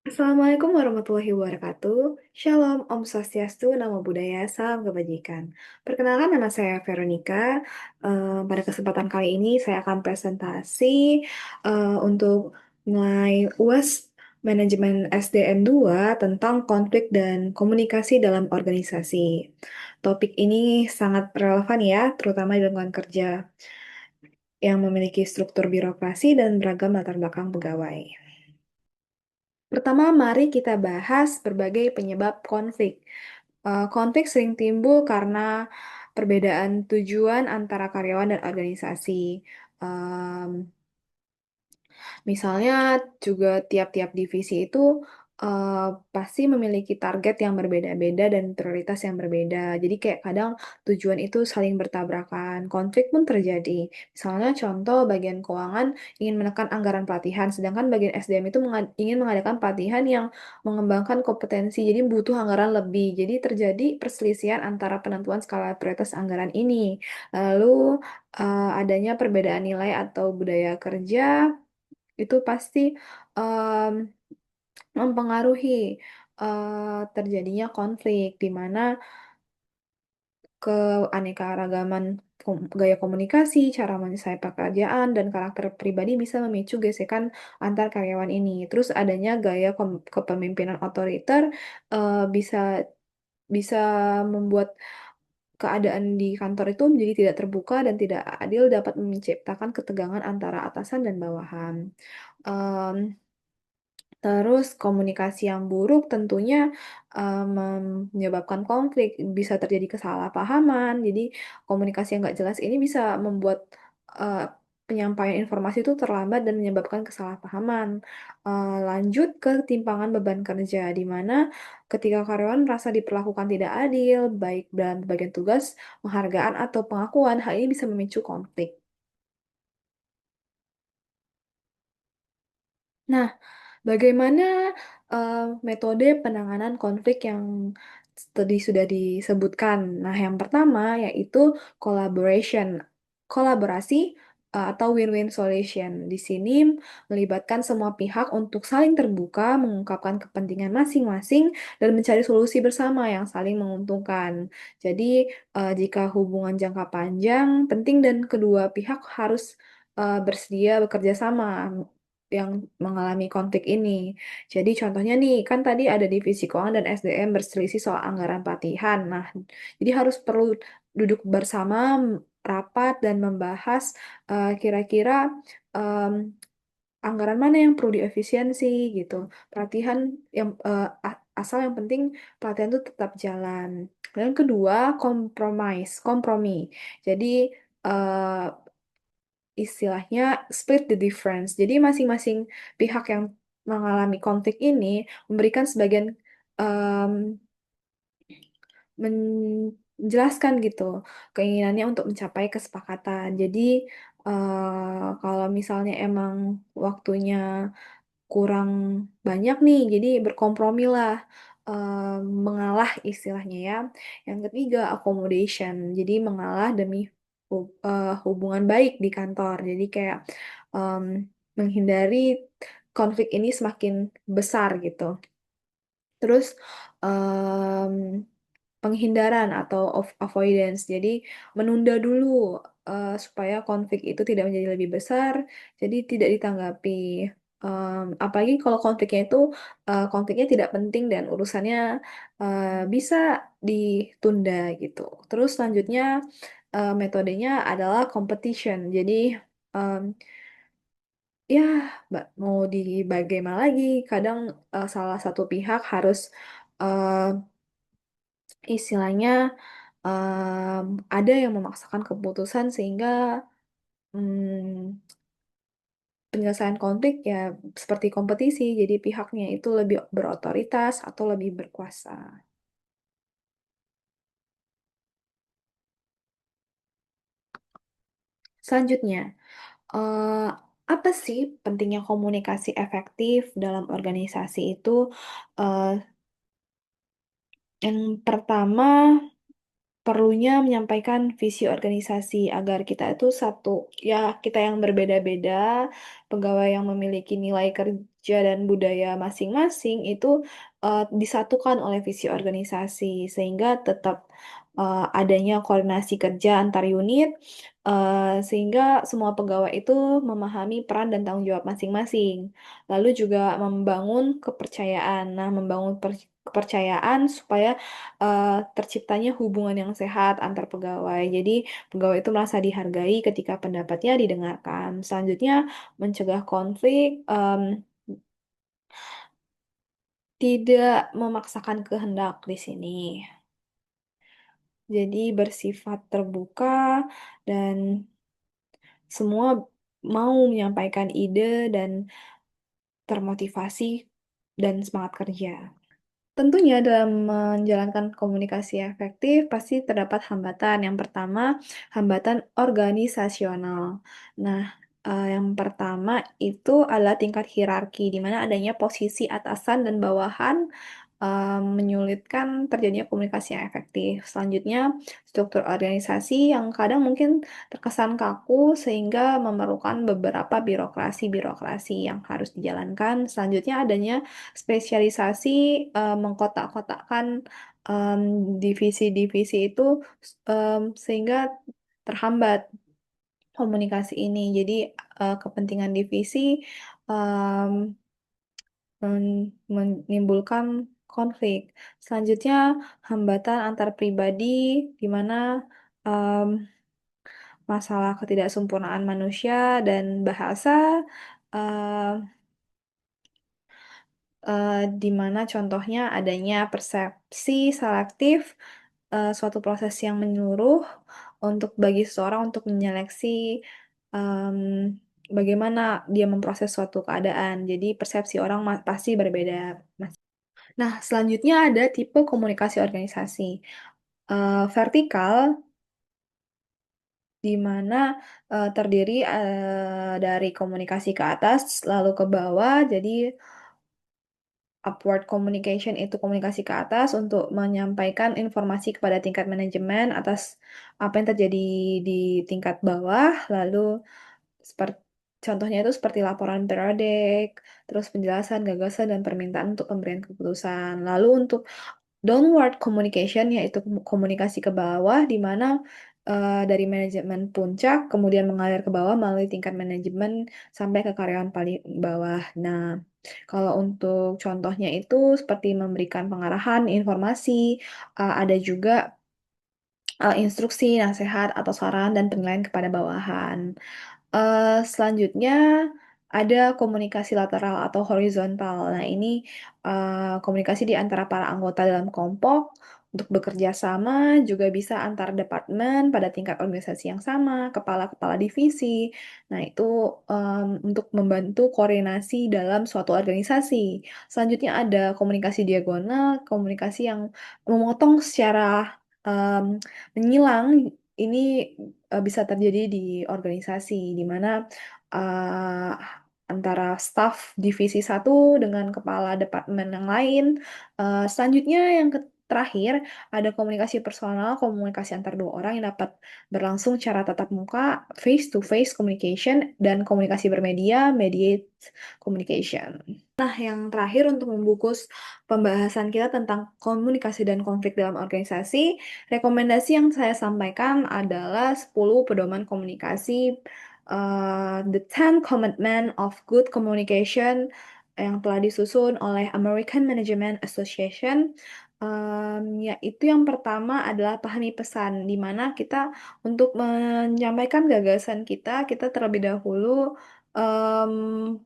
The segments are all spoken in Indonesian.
Assalamualaikum warahmatullahi wabarakatuh. Shalom, Om Swastiastu, Namo Buddhaya, Salam Kebajikan. Perkenalkan, nama saya Veronica. Pada kesempatan kali ini saya akan presentasi untuk nilai UAS Manajemen SDM 2 tentang konflik dan komunikasi dalam organisasi. Topik ini sangat relevan ya, terutama di lingkungan kerja yang memiliki struktur birokrasi dan beragam latar belakang pegawai. Pertama, mari kita bahas berbagai penyebab konflik. Konflik sering timbul karena perbedaan tujuan antara karyawan dan organisasi. Em, Misalnya juga tiap-tiap divisi itu eh, pasti memiliki target yang berbeda-beda dan prioritas yang berbeda. Jadi kayak kadang tujuan itu saling bertabrakan, konflik pun terjadi. Misalnya contoh bagian keuangan ingin menekan anggaran pelatihan, sedangkan bagian SDM itu ingin mengadakan pelatihan yang mengembangkan kompetensi, jadi butuh anggaran lebih. Jadi terjadi perselisihan antara penentuan skala prioritas anggaran ini. Lalu adanya perbedaan nilai atau budaya kerja itu pasti em, mempengaruhi terjadinya konflik di mana keanekaragaman gaya komunikasi, cara menyelesaikan pekerjaan, dan karakter pribadi bisa memicu gesekan antar karyawan ini. Terus adanya gaya kepemimpinan otoriter bisa bisa membuat keadaan di kantor itu menjadi tidak terbuka dan tidak adil, dapat menciptakan ketegangan antara atasan dan bawahan. Em, Terus komunikasi yang buruk tentunya menyebabkan konflik, bisa terjadi kesalahpahaman. Jadi komunikasi yang nggak jelas ini bisa membuat eh, penyampaian informasi itu terlambat dan menyebabkan kesalahpahaman. Lanjut ke ketimpangan beban kerja, di mana ketika karyawan merasa diperlakukan tidak adil, baik dalam bagian tugas, penghargaan, atau pengakuan, hal ini bisa memicu konflik. Nah, bagaimana eh, metode penanganan konflik yang tadi sudah disebutkan? Nah, yang pertama yaitu collaboration, kolaborasi atau win-win solution. Di sini melibatkan semua pihak untuk saling terbuka, mengungkapkan kepentingan masing-masing, dan mencari solusi bersama yang saling menguntungkan. Jadi, jika hubungan jangka panjang, penting dan kedua pihak harus bersedia bekerja sama yang mengalami konflik ini. Jadi contohnya nih, kan tadi ada divisi keuangan dan SDM berselisih soal anggaran pelatihan. Nah, jadi harus perlu duduk bersama, rapat dan membahas kira-kira em, anggaran mana yang perlu diefisiensi gitu. Pelatihan yang asal yang penting pelatihan itu tetap jalan. Dan yang kedua, kompromi. Jadi eh, istilahnya split the difference. Jadi masing-masing pihak yang mengalami konflik ini memberikan sebagian em, menjelaskan gitu keinginannya untuk mencapai kesepakatan. Jadi kalau misalnya emang waktunya kurang banyak nih, jadi berkompromilah, mengalah istilahnya ya. Yang ketiga, accommodation, jadi mengalah demi hubungan baik di kantor. Jadi kayak em, menghindari konflik ini semakin besar gitu. Terus em, penghindaran atau avoidance, jadi menunda dulu supaya konflik itu tidak menjadi lebih besar, jadi tidak ditanggapi. Apalagi kalau konfliknya itu konfliknya tidak penting dan urusannya bisa ditunda gitu. Terus selanjutnya metodenya adalah competition. Jadi em, ya mau di bagaimana lagi, kadang salah satu pihak harus eh, istilahnya ada yang memaksakan keputusan sehingga mm, penyelesaian konflik ya seperti kompetisi, jadi pihaknya itu lebih berotoritas atau lebih berkuasa. Selanjutnya, eh, apa sih pentingnya komunikasi efektif dalam organisasi itu? Eh, yang pertama, perlunya menyampaikan visi organisasi agar kita itu satu, ya kita yang berbeda-beda, pegawai yang memiliki nilai kerja dan budaya masing-masing itu disatukan oleh visi organisasi sehingga tetap adanya koordinasi kerja antar unit sehingga semua pegawai itu memahami peran dan tanggung jawab masing-masing. Lalu juga membangun kepercayaan. Nah, membangun kepercayaan supaya terciptanya hubungan yang sehat antar pegawai. Jadi, pegawai itu merasa dihargai ketika pendapatnya didengarkan. Selanjutnya, mencegah konflik. Tidak memaksakan kehendak di sini. Jadi bersifat terbuka dan semua mau menyampaikan ide dan termotivasi dan semangat kerja. Tentunya dalam menjalankan komunikasi efektif pasti terdapat hambatan. Yang pertama, hambatan organisasional. Nah, yang pertama itu adalah tingkat hierarki, di mana adanya posisi atasan dan bawahan menyulitkan terjadinya komunikasi yang efektif. Selanjutnya, struktur organisasi yang kadang mungkin terkesan kaku sehingga memerlukan beberapa birokrasi-birokrasi yang harus dijalankan. Selanjutnya, adanya spesialisasi mengkotak-kotakkan em, divisi-divisi itu sehingga terhambat komunikasi ini. Jadi kepentingan divisi em, menimbulkan konflik. Selanjutnya hambatan antar pribadi di mana em, masalah ketidaksempurnaan manusia dan bahasa di mana contohnya adanya persepsi selektif, suatu proses yang menyeluruh untuk bagi seseorang untuk menyeleksi em, bagaimana dia memproses suatu keadaan. Jadi persepsi orang pasti berbeda. Mas. Nah, selanjutnya ada tipe komunikasi organisasi. Vertikal, di mana terdiri dari komunikasi ke atas lalu ke bawah. Jadi upward communication itu komunikasi ke atas untuk menyampaikan informasi kepada tingkat manajemen atas apa yang terjadi di tingkat bawah. Lalu seperti contohnya itu seperti laporan periodik, terus penjelasan, gagasan, dan permintaan untuk pemberian keputusan. Lalu untuk downward communication yaitu komunikasi ke bawah di mana dari manajemen puncak kemudian mengalir ke bawah melalui tingkat manajemen sampai ke karyawan paling bawah. Nah, kalau untuk contohnya itu seperti memberikan pengarahan, informasi, ada juga instruksi, nasihat, atau saran dan penilaian kepada bawahan. Selanjutnya ada komunikasi lateral atau horizontal. Nah, ini komunikasi di antara para anggota dalam kelompok untuk bekerja sama, juga bisa antar departemen pada tingkat organisasi yang sama, kepala-kepala divisi. Nah, itu untuk membantu koordinasi dalam suatu organisasi. Selanjutnya ada komunikasi diagonal, komunikasi yang memotong secara em, menyilang. Ini bisa terjadi di organisasi di mana uh, antara staf divisi satu dengan kepala departemen yang lain. Selanjutnya yang terakhir ada komunikasi personal, komunikasi antar dua orang yang dapat berlangsung secara tatap muka, face to face communication, dan komunikasi bermedia, mediate communication. Nah, yang terakhir untuk membungkus pembahasan kita tentang komunikasi dan konflik dalam organisasi, rekomendasi yang saya sampaikan adalah 10 pedoman komunikasi, The Ten Commandments of Good Communication yang telah disusun oleh American Management Association. Yaitu yang pertama adalah pahami pesan, di mana kita untuk menyampaikan gagasan kita terlebih dahulu em,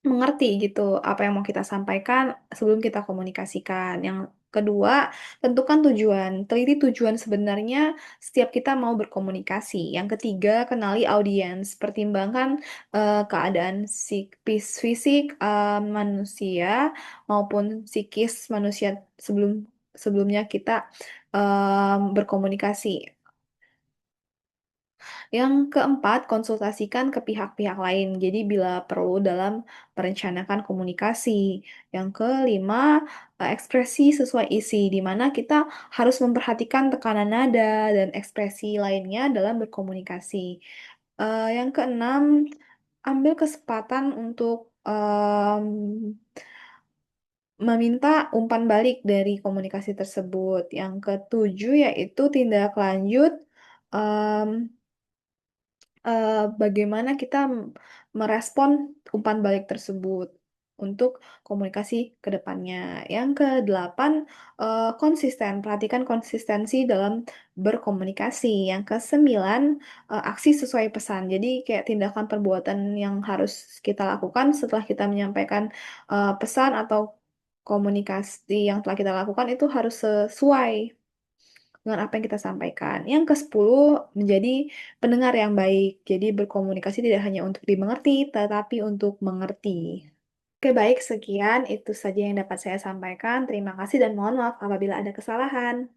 mengerti gitu apa yang mau kita sampaikan sebelum kita komunikasikan. Yang kedua, tentukan tujuan. Teliti tujuan sebenarnya setiap kita mau berkomunikasi. Yang ketiga, kenali audiens. Pertimbangkan keadaan fisik manusia maupun psikis manusia sebelumnya kita berkomunikasi. Yang keempat, konsultasikan ke pihak-pihak lain. Jadi bila perlu dalam merencanakan komunikasi. Yang kelima, ekspresi sesuai isi, di mana kita harus memperhatikan tekanan nada dan ekspresi lainnya dalam berkomunikasi. Yang keenam, ambil kesempatan untuk meminta umpan balik dari komunikasi tersebut. Yang ketujuh yaitu tindak lanjut em, bagaimana kita merespon umpan balik tersebut untuk komunikasi ke depannya. Yang kedelapan, konsisten. Perhatikan konsistensi dalam berkomunikasi. Yang kesembilan, aksi sesuai pesan. Jadi kayak tindakan perbuatan yang harus kita lakukan setelah kita menyampaikan pesan atau komunikasi yang telah kita lakukan itu harus sesuai dengan apa yang kita sampaikan. Yang ke-10, menjadi pendengar yang baik. Jadi berkomunikasi tidak hanya untuk dimengerti, tetapi untuk mengerti. Oke, baik. Sekian itu saja yang dapat saya sampaikan. Terima kasih dan mohon maaf apabila ada kesalahan.